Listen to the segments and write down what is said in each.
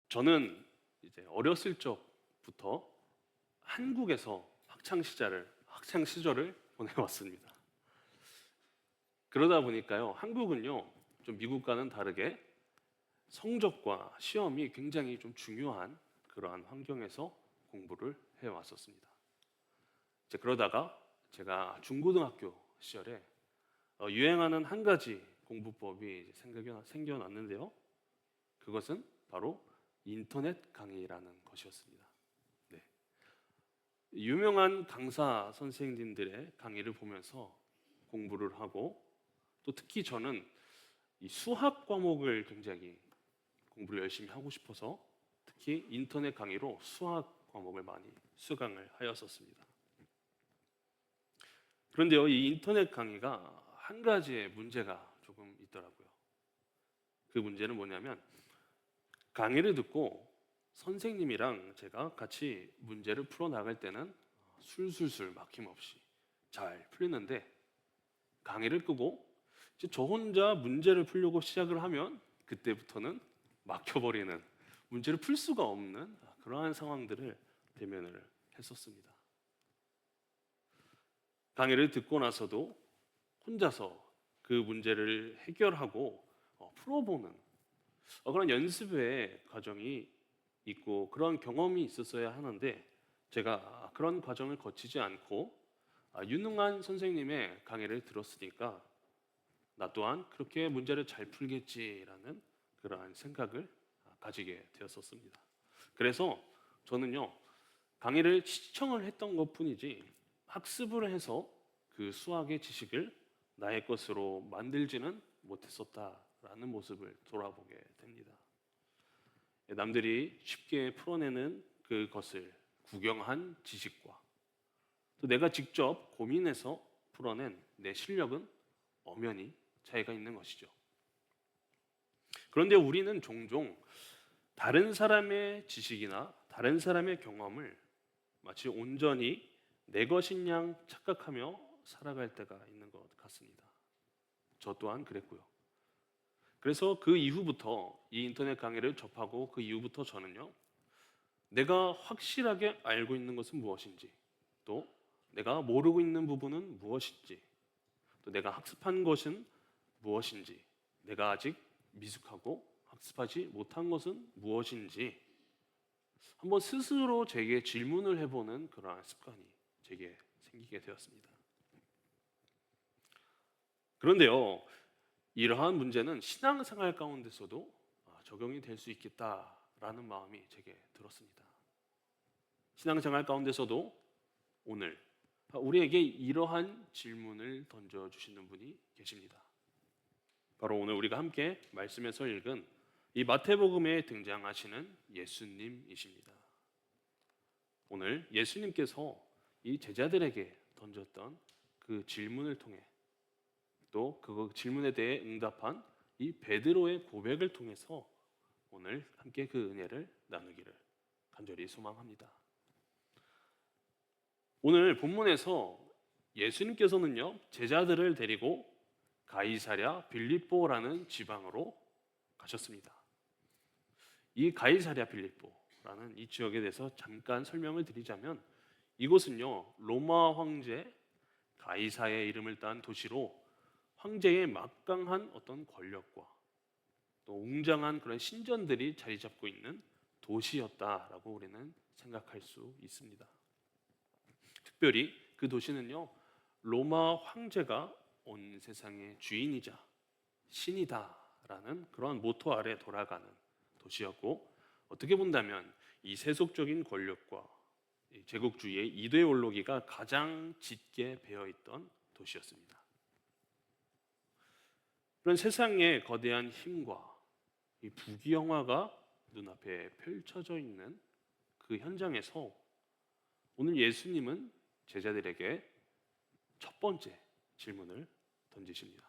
저는 이제 어렸을 적부터 한국에서 학창 시절을 보내왔습니다. 그러다 보니까요, 한국은요, 좀 미국과는 다르게 성적과 시험이 굉장히 좀 중요한 그러한 환경에서 공부를 해왔었습니다. 이제 그러다가 제가 중고등학교 시절에 유행하는 한 가지 공부법이 이제 생겨났는데요. 그것은 바로 인터넷 강의라는 것이었습니다. 네. 유명한 강사 선생님들의 강의를 보면서 공부를 하고, 또 특히 저는 이 수학 과목을 굉장히 공부를 열심히 하고 싶어서 특히 인터넷 강의로 수학 과목을 많이 수강을 하였었습니다. 그런데요, 이 인터넷 강의가 한 가지의 문제가 조금 있더라고요. 그 문제는 뭐냐면, 강의를 듣고 선생님이랑 제가 같이 문제를 풀어 나갈 때는 술술술 막힘없이 잘 풀리는데, 강의를 끄고 이제 저 혼자 문제를 풀려고 시작을 하면 그때부터는 막혀버리는, 문제를 풀 수가 없는 그러한 상황들을 대면을 했었습니다. 강의를 듣고 나서도 혼자서 그 문제를 해결하고 풀어보는 그런 연습의 과정이 있고 그런 경험이 있었어야 하는데, 제가 그런 과정을 거치지 않고 유능한 선생님의 강의를 들었으니까 나 또한 그렇게 문제를 잘 풀겠지라는 그러한 생각을 가지게 되었었습니다. 그래서 저는요, 강의를 시청을 했던 것뿐이지 학습을 해서 그 수학의 지식을 나의 것으로 만들지는 못했었다라는 모습을 돌아보게 됩니다. 남들이 쉽게 풀어내는 그것을 구경한 지식과 또 내가 직접 고민해서 풀어낸 내 실력은 엄연히 차이가 있는 것이죠. 그런데 우리는 종종 다른 사람의 지식이나 다른 사람의 경험을 마치 온전히 내 것인 양 착각하며 살아갈 때가 있는 것 같습니다. 저 또한 그랬고요. 그래서 그 이후부터 이 인터넷 강의를 접하고 그 이후부터 저는요, 내가 확실하게 알고 있는 것은 무엇인지, 또 내가 모르고 있는 부분은 무엇인지, 또 내가 학습한 것은 무엇인지, 내가 아직 미숙하고 학습하지 못한 것은 무엇인지 한번 스스로 제게 질문을 해보는 그러한 습관이 제게 생기게 되었습니다. 그런데요, 이러한 문제는 신앙생활 가운데서도 적용이 될 수 있겠다라는 마음이 제게 들었습니다. 신앙생활 가운데서도 오늘 우리에게 이러한 질문을 던져주시는 분이 계십니다. 바로 오늘 우리가 함께 말씀에서 읽은 이 마태복음에 등장하시는 예수님이십니다. 오늘 예수님께서 이 제자들에게 던졌던 그 질문을 통해, 또 그 질문에 대해 응답한 이 베드로의 고백을 통해서 오늘 함께 그 은혜를 나누기를 간절히 소망합니다. 오늘 본문에서 예수님께서는요, 제자들을 데리고 가이사랴 빌립보라는 지방으로 가셨습니다. 이 가이사랴 빌립보라는 이 지역에 대해서 잠깐 설명을 드리자면, 이곳은요, 로마 황제 가이사의 이름을 딴 도시로 황제의 막강한 어떤 권력과 또 웅장한 그런 신전들이 자리 잡고 있는 도시였다라고 우리는 생각할 수 있습니다. 특별히 그 도시는요, 로마 황제가 온 세상의 주인이자 신이다라는 그런 모토 아래 돌아가는 도시였고, 어떻게 본다면 이 세속적인 권력과 이 제국주의의 이데올로기가 가장 짙게 배어있던 도시였습니다. 그런 세상의 거대한 힘과 이 부귀영화가 눈앞에 펼쳐져 있는 그 현장에서 오늘 예수님은 제자들에게 첫 번째 질문을 던지십니다.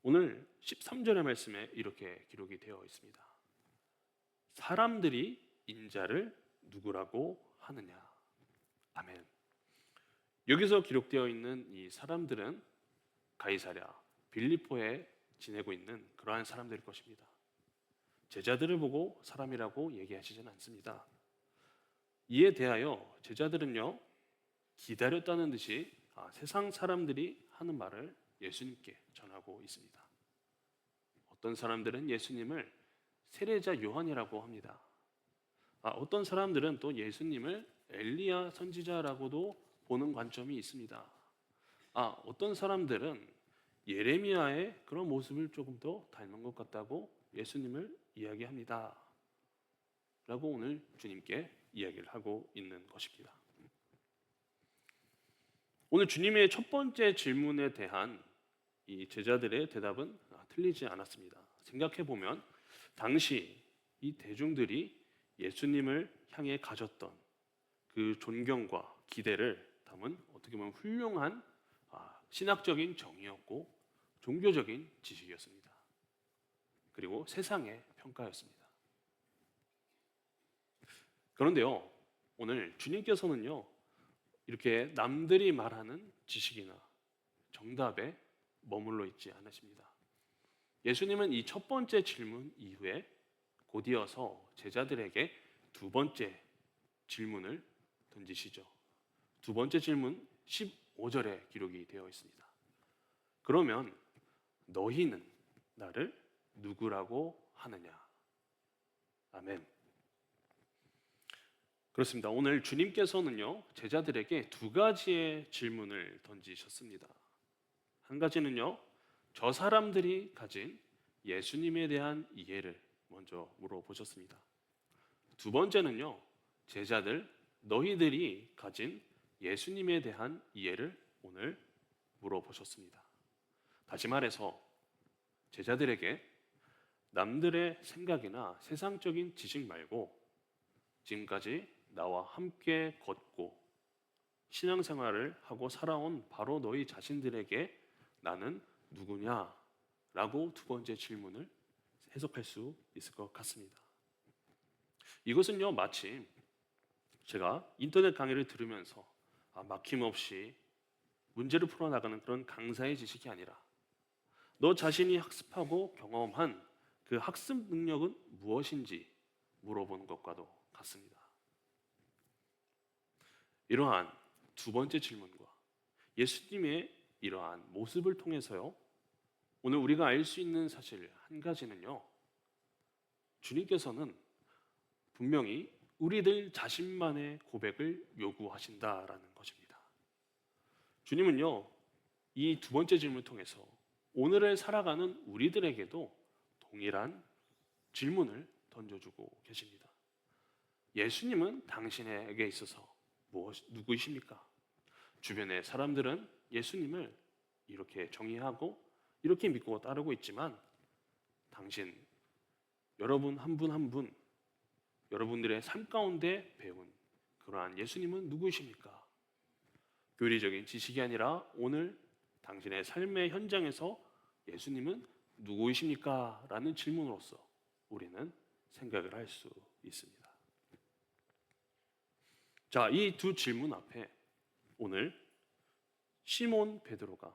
오늘 13절의 말씀에 이렇게 기록이 되어 있습니다. 사람들이 인자를 누구라고 하느냐? 아멘. 여기서 기록되어 있는 이 사람들은 가이사랴 빌립보에 지내고 있는 그러한 사람들일 것입니다. 제자들을 보고 사람이라고 얘기하시진 않습니다. 이에 대하여 제자들은요, 기다렸다는 듯이 세상 사람들이 하는 말을 예수님께 전하고 있습니다. 어떤 사람들은 예수님을 세례자 요한이라고 합니다. 어떤 사람들은 또 예수님을 엘리야 선지자라고도 보는 관점이 있습니다. 어떤 사람들은 예레미야의 그런 모습을 조금 더 닮은 것 같다고 예수님을 이야기합니다. 라고 오늘 주님께 이야기를 하고 있는 것입니다. 오늘 주님의 첫 번째 질문에 대한 이 제자들의 대답은 틀리지 않았습니다. 생각해 보면 당시 이 대중들이 예수님을 향해 가졌던 그 존경과 기대를 담은 어떻게 보면 훌륭한 신학적인 정의였고 종교적인 지식이었습니다. 그리고 세상의 평가였습니다. 그런데요, 오늘 주님께서는요, 이렇게 남들이 말하는 지식이나 정답에 머물러 있지 않으십니다. 예수님은 이 첫 번째 질문 이후에 곧이어서 제자들에게 두 번째 질문을 던지시죠. 두 번째 질문 15절에 기록이 되어 있습니다. 그러면 너희는 나를 누구라고 하느냐? 아멘. 그렇습니다. 오늘 주님께서는요, 제자들에게 두 가지의 질문을 던지셨습니다. 한 가지는요, 저 사람들이 가진 예수님에 대한 이해를 먼저 물어보셨습니다. 두 번째는요, 제자들, 너희들이 가진 예수님에 대한 이해를 오늘 물어보셨습니다. 다시 말해서 제자들에게 남들의 생각이나 세상적인 지식 말고 지금까지 나와 함께 걷고 신앙생활을 하고 살아온 바로 너희 자신들에게 나는 누구냐? 라고 두 번째 질문을 해석할 수 있을 것 같습니다. 이것은요, 마침 제가 인터넷 강의를 들으면서 막힘없이 문제를 풀어나가는 그런 강사의 지식이 아니라 너 자신이 학습하고 경험한 그 학습 능력은 무엇인지 물어보는 것과도 같습니다. 이러한 두 번째 질문과 예수님의 이러한 모습을 통해서요, 오늘 우리가 알 수 있는 사실 한 가지는요, 주님께서는 분명히 우리들 자신만의 고백을 요구하신다라는 것입니다. 주님은요, 이 두 번째 질문을 통해서 오늘을 살아가는 우리들에게도 동일한 질문을 던져주고 계십니다. 예수님은 당신에게 있어서 누구이십니까? 주변의 사람들은 예수님을 이렇게 정의하고 이렇게 믿고 따르고 있지만 당신, 여러분 한 분 한 분, 여러분들의 삶 가운데 배운 그러한 예수님은 누구이십니까? 교리적인 지식이 아니라 오늘 당신의 삶의 현장에서 예수님은 누구이십니까? 라는 질문으로서 우리는 생각을 할 수 있습니다. 자, 이 두 질문 앞에 오늘 시몬 베드로가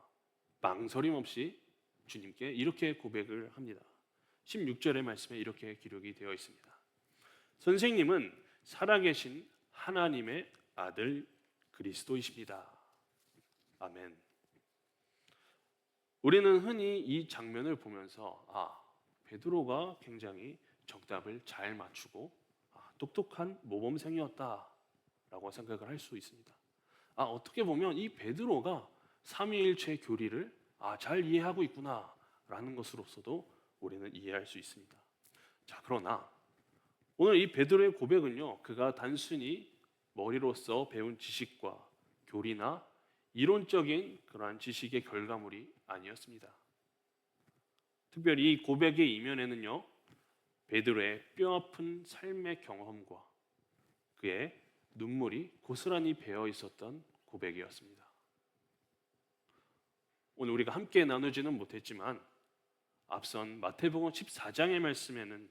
망설임 없이 주님께 이렇게 고백을 합니다. 16절의 말씀에 이렇게 기록이 되어 있습니다. 선생님은 살아계신 하나님의 아들 그리스도이십니다. 아멘. 우리는 흔히 이 장면을 보면서 베드로가 굉장히 정답을 잘 맞추고 똑똑한 모범생이었다라고 생각을 할 수 있습니다. 어떻게 보면 이 베드로가 삼위일체 교리를 잘 이해하고 있구나라는 것으로서도 우리는 이해할 수 있습니다. 자, 그러나 오늘 이 베드로의 고백은요, 그가 단순히 머리로서 배운 지식과 교리나 이론적인 그러한 지식의 결과물이 아니었습니다. 특별히 이 고백의 이면에는요, 베드로의 뼈아픈 삶의 경험과 그의 눈물이 고스란히 배어 있었던 고백이었습니다. 오늘 우리가 함께 나누지는 못했지만 앞선 마태복음 14장의 말씀에는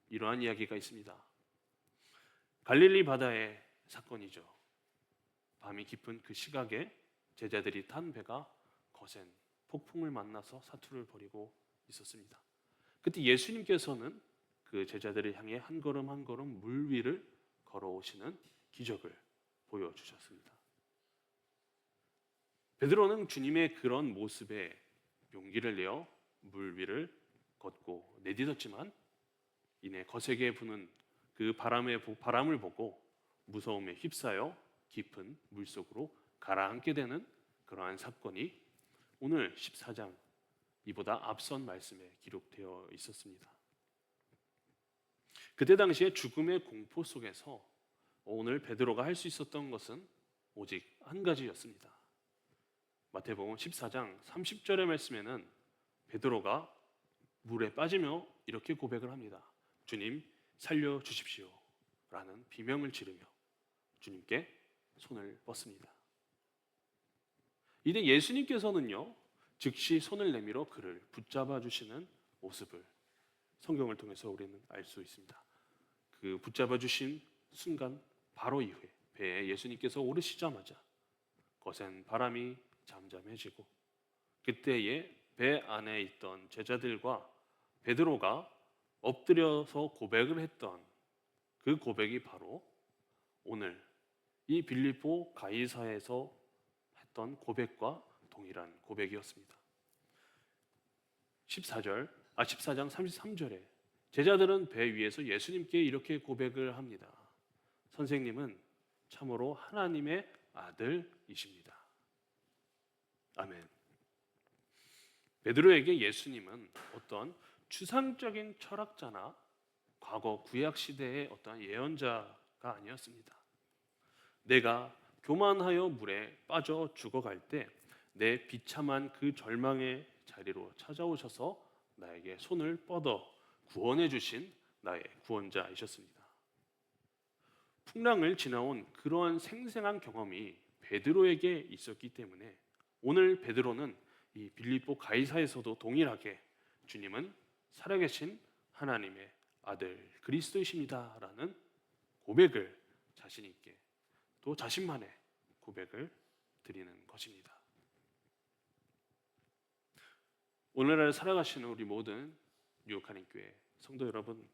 이러한 이야기가 있습니다. 갈릴리 바다의 사건이죠. 밤이 깊은 그 시각에 제자들이 탄 배가 거센 폭풍을 만나서 사투를 벌이고 있었습니다. 그때 예수님께서는 그 제자들을 향해 한 걸음 한 걸음 물 위를 걸어오시는 기적을 보여주셨습니다. 베드로는 주님의 그런 모습에 용기를 내어 물 위를 걷고 내딛었지만 이내 거세게 부는 그 바람을 보고 무서움에 휩싸여 깊은 물속으로 가라앉게 되는 그러한 사건이 오늘 14장 이보다 앞선 말씀에 기록되어 있었습니다. 그때 당시에 죽음의 공포 속에서 오늘 베드로가 할 수 있었던 것은 오직 한 가지였습니다. 마태복음 14장 30절의 말씀에는 베드로가 물에 빠지며 이렇게 고백을 합니다. 주님 살려주십시오 라는 비명을 지르며 주님께 손을 뻗습니다. 이때 예수님께서는요 즉시 손을 내밀어 그를 붙잡아 주시는 모습을 성경을 통해서 우리는 알 수 있습니다. 그 붙잡아 주신 순간 바로 이후에 배에 예수님께서 오르시자마자 거센 바람이 잠잠해지고 그때에 배 안에 있던 제자들과 베드로가 엎드려서 고백을 했던 그 고백이 바로 오늘 이 빌립보 가이사에서 했던 고백과 동일한 고백이었습니다. 14장 33절에 제자들은 배 위에서 예수님께 이렇게 고백을 합니다. 선생님은 참으로 하나님의 아들이십니다. 아멘. 베드로에게 예수님은 어떤 추상적인 철학자나 과거 구약 시대의 어떤 예언자가 아니었습니다. 내가 교만하여 물에 빠져 죽어갈 때 내 비참한 그 절망의 자리로 찾아오셔서 나에게 손을 뻗어 구원해 주신 나의 구원자이셨습니다. 풍랑을 지나온 그러한 생생한 경험이 베드로에게 있었기 때문에 오늘 베드로는 이 빌립보 가이사에서도 동일하게 주님은 살아계신 하나님의 아들 그리스도이십니다라는 고백을 자신 있게 또 자신만의 고백을 드리는 것입니다. 오늘날 살아가시는 우리 모든 뉴욕하는 교회 성도 여러분,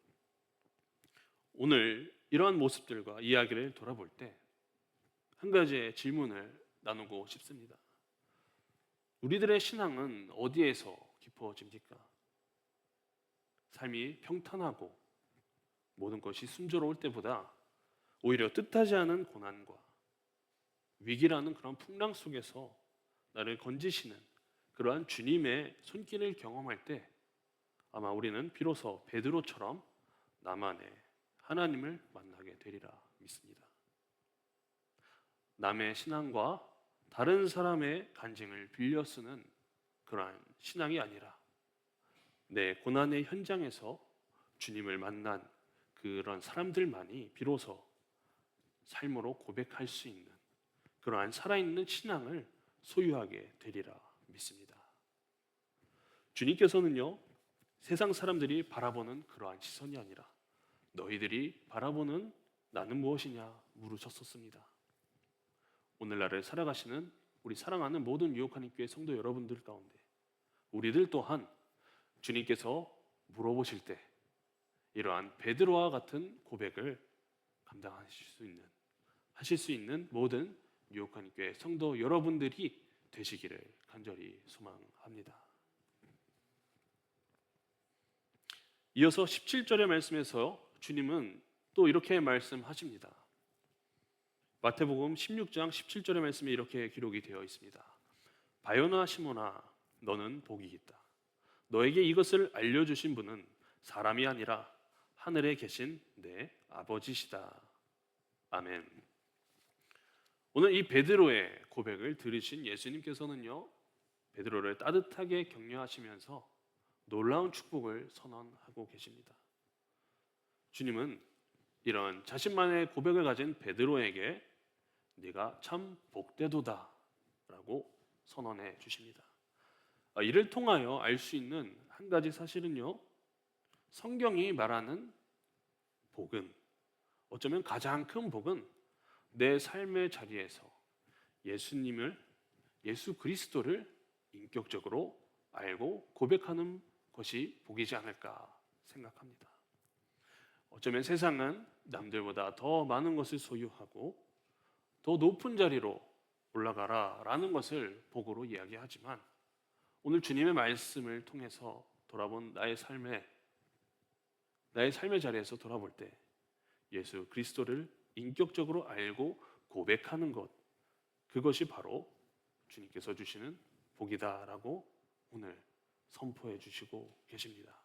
오늘 이러한 모습들과 이야기를 돌아볼 때 한 가지의 질문을 나누고 싶습니다. 우리들의 신앙은 어디에서 깊어집니까? 삶이 평탄하고 모든 것이 순조로울 때보다 오히려 뜻하지 않은 고난과 위기라는 그런 풍랑 속에서 나를 건지시는 그러한 주님의 손길을 경험할 때 아마 우리는 비로소 베드로처럼 나만의 하나님을 만나게 되리라 믿습니다. 남의 신앙과 다른 사람의 간증을 빌려 쓰는 그러한 신앙이 아니라 내 고난의 현장에서 주님을 만난 그런 사람들만이 비로소 삶으로 고백할 수 있는 그러한 살아있는 신앙을 소유하게 되리라 믿습니다. 주님께서는요 세상 사람들이 바라보는 그러한 시선이 아니라 너희들이 바라보는 나는 무엇이냐 물으셨었습니다. 오늘날을 살아가시는 우리 사랑하는 모든 유혹하는 교회 성도 여러분들 가운데 우리들 또한 주님께서 물어보실 때 이러한 베드로와 같은 고백을 하실 수 있는 모든 유혹하는 교회 성도 여러분들이 되시기를 간절히 소망합니다. 이어서 17절의 말씀에서 주님은 또 이렇게 말씀하십니다. 마태복음 16장 17절의 말씀에 이렇게 기록이 되어 있습니다. 바요나 시몬아 너는 복이 있다. 너에게 이것을 알려주신 분은 사람이 아니라 하늘에 계신 내 아버지시다. 아멘. 오늘 이 베드로의 고백을 들으신 예수님께서는요 베드로를 따뜻하게 격려하시면서 놀라운 축복을 선언하고 계십니다. 주님은 이런 자신만의 고백을 가진 베드로에게 네가 참 복되도다 라고 선언해 주십니다. 이를 통하여 알 수 있는 한 가지 사실은요 성경이 말하는 복은 어쩌면 가장 큰 복은 내 삶의 자리에서 예수 그리스도를 인격적으로 알고 고백하는 것이 복이지 않을까 생각합니다. 어쩌면 세상은 남들보다 더 많은 것을 소유하고 더 높은 자리로 올라가라라는 것을 복으로 이야기하지만 오늘 주님의 말씀을 통해서 돌아본 나의 삶의 자리에서 돌아볼 때 예수 그리스도를 인격적으로 알고 고백하는 것, 그것이 바로 주님께서 주시는 복이다라고 오늘 선포해 주시고 계십니다.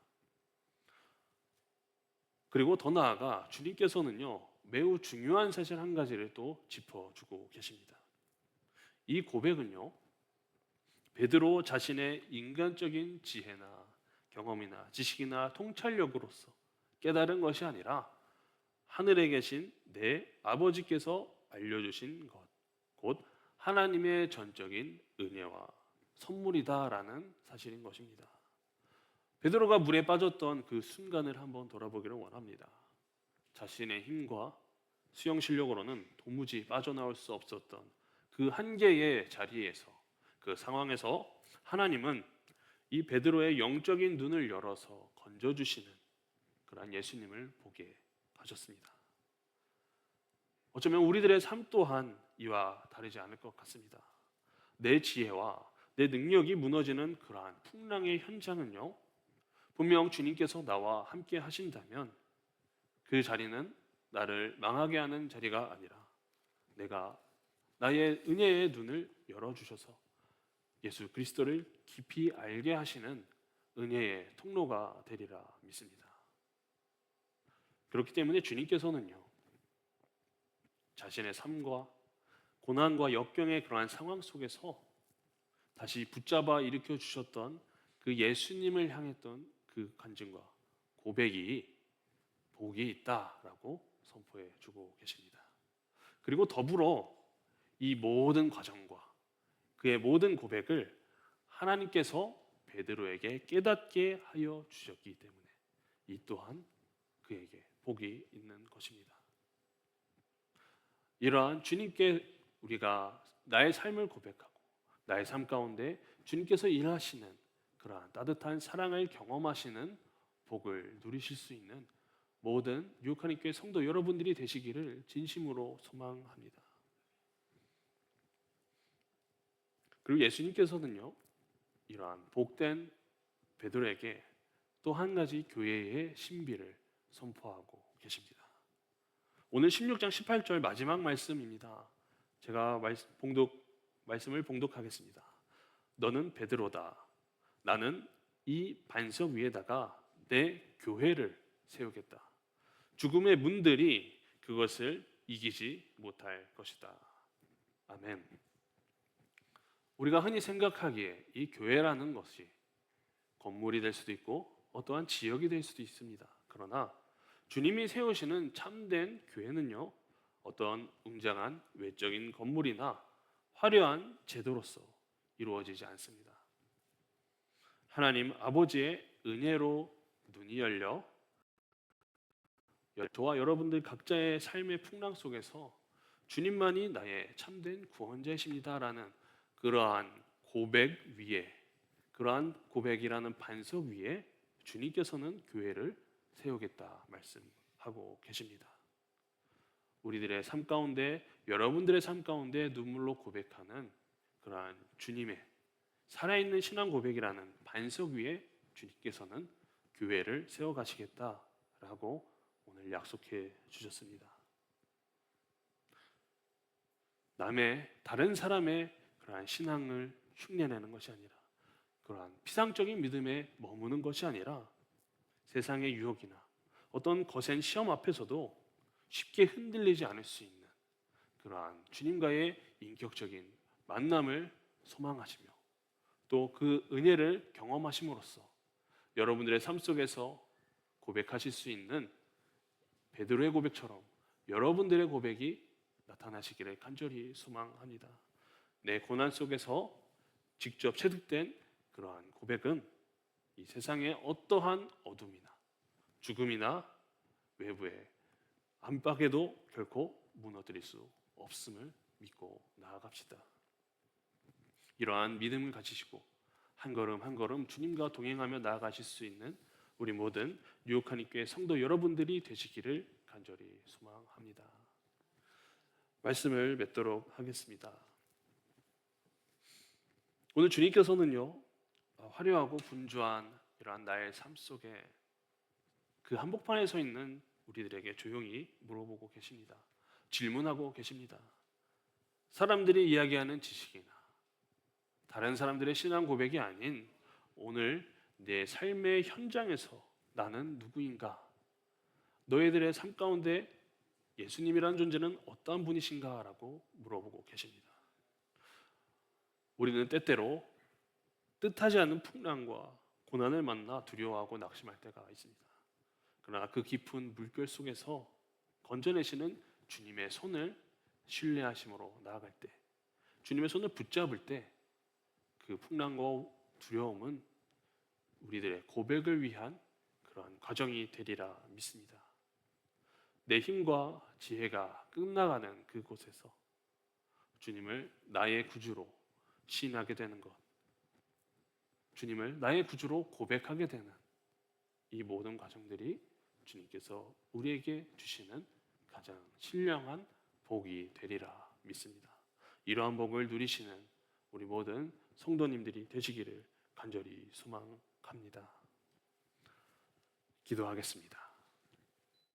그리고 더 나아가 주님께서는요, 매우 중요한 사실 한 가지를 또 짚어주고 계십니다. 이 고백은요, 베드로 자신의 인간적인 지혜나 경험이나 지식이나 통찰력으로서 깨달은 것이 아니라 하늘에 계신 내 아버지께서 알려주신 것, 곧 하나님의 전적인 은혜와 선물이다라는 사실인 것입니다. 베드로가 물에 빠졌던 그 순간을 한번 돌아보기를 원합니다. 자신의 힘과 수영 실력으로는 도무지 빠져나올 수 없었던 그 한계의 자리에서, 그 상황에서 하나님은 이 베드로의 영적인 눈을 열어서 건져주시는 그러한 예수님을 보게 하셨습니다. 어쩌면 우리들의 삶 또한 이와 다르지 않을 것 같습니다. 내 지혜와 내 능력이 무너지는 그러한 풍랑의 현장은요, 분명 주님께서 나와 함께 하신다면 그 자리는 나를 망하게 하는 자리가 아니라 내가 나의 은혜의 눈을 열어주셔서 예수 그리스도를 깊이 알게 하시는 은혜의 통로가 되리라 믿습니다. 그렇기 때문에 주님께서는요, 자신의 삶과 고난과 역경의 그러한 상황 속에서 다시 붙잡아 일으켜 주셨던 그 예수님을 향했던 그 간증과 고백이 복이 있다라고 선포해 주고 계십니다. 그리고 더불어 이 모든 과정과 그의 모든 고백을 하나님께서 베드로에게 깨닫게 하여 주셨기 때문에 이 또한 그에게 복이 있는 것입니다. 이러한 주님께 우리가 나의 삶을 고백하고 나의 삶 가운데 주님께서 일하시는 그러한 따뜻한 사랑을 경험하시는 복을 누리실 수 있는 모든 유혹하는 교회 성도 여러분들이 되시기를 진심으로 소망합니다. 그리고 예수님께서는요, 이러한 복된 베드로에게 또 한 가지 교회의 신비를 선포하고 계십니다. 오늘 16장 18절 마지막 말씀입니다. 제가 말씀을 봉독하겠습니다. 너는 베드로다. 나는 이 반석 위에다가 내 교회를 세우겠다. 죽음의 문들이 그것을 이기지 못할 것이다. 아멘. 우리가 흔히 생각하기에 이 교회라는 것이 건물이 될 수도 있고 어떠한 지역이 될 수도 있습니다. 그러나 주님이 세우시는 참된 교회는요, 어떤 웅장한 외적인 건물이나 화려한 제도로서 이루어지지 않습니다. 하나님 아버지의 은혜로 눈이 열려 저와 여러분들 각자의 삶의 풍랑 속에서 주님만이 나의 참된 구원자이십니다라는 그러한 고백 위에, 그러한 고백이라는 반석 위에 주님께서는 교회를 세우겠다 말씀하고 계십니다. 우리들의 삶 가운데, 여러분들의 삶 가운데 눈물로 고백하는 그러한 주님의 살아있는 신앙 고백이라는 반석 위에 주님께서는 교회를 세워가시겠다라고 오늘 약속해 주셨습니다. 다른 사람의 그러한 신앙을 흉내내는 것이 아니라, 그러한 피상적인 믿음에 머무는 것이 아니라 세상의 유혹이나 어떤 거센 시험 앞에서도 쉽게 흔들리지 않을 수 있는 그러한 주님과의 인격적인 만남을 소망하시며 또 그 은혜를 경험하심으로써 여러분들의 삶 속에서 고백하실 수 있는 베드로의 고백처럼 여러분들의 고백이 나타나시기를 간절히 소망합니다. 내 고난 속에서 직접 체득된 그러한 고백은 이 세상의 어떠한 어둠이나 죽음이나 외부의 안팎에도 결코 무너뜨릴 수 없음을 믿고 나아갑시다. 이러한 믿음을 가지시고 한 걸음 한 걸음 주님과 동행하며 나아가실 수 있는 우리 모든 유혹하니 교회 성도 여러분들이 되시기를 간절히 소망합니다. 말씀을 맺도록 하겠습니다. 오늘 주님께서는요, 화려하고 분주한 이러한 나의 삶 속에 그 한복판에 서 있는 우리들에게 조용히 물어보고 계십니다. 질문하고 계십니다. 사람들이 이야기하는 지식이나 다른 사람들의 신앙 고백이 아닌 오늘 내 삶의 현장에서 나는 누구인가? 너희들의 삶 가운데 예수님이라는 존재는 어떠한 분이신가? 라고 물어보고 계십니다. 우리는 때때로 뜻하지 않는 풍랑과 고난을 만나 두려워하고 낙심할 때가 있습니다. 그러나 그 깊은 물결 속에서 건져내시는 주님의 손을 신뢰하심으로 나아갈 때, 주님의 손을 붙잡을 때 그 풍랑과 두려움은 우리들의 고백을 위한 그러한 과정이 되리라 믿습니다. 내 힘과 지혜가 끝나가는 그곳에서 주님을 나의 구주로 시인하게 되는 것, 주님을 나의 구주로 고백하게 되는 이 모든 과정들이 주님께서 우리에게 주시는 가장 신령한 복이 되리라 믿습니다. 이러한 복을 누리시는 우리 모든 성도님들이 되시기를 간절히 소망합니다. 기도하겠습니다.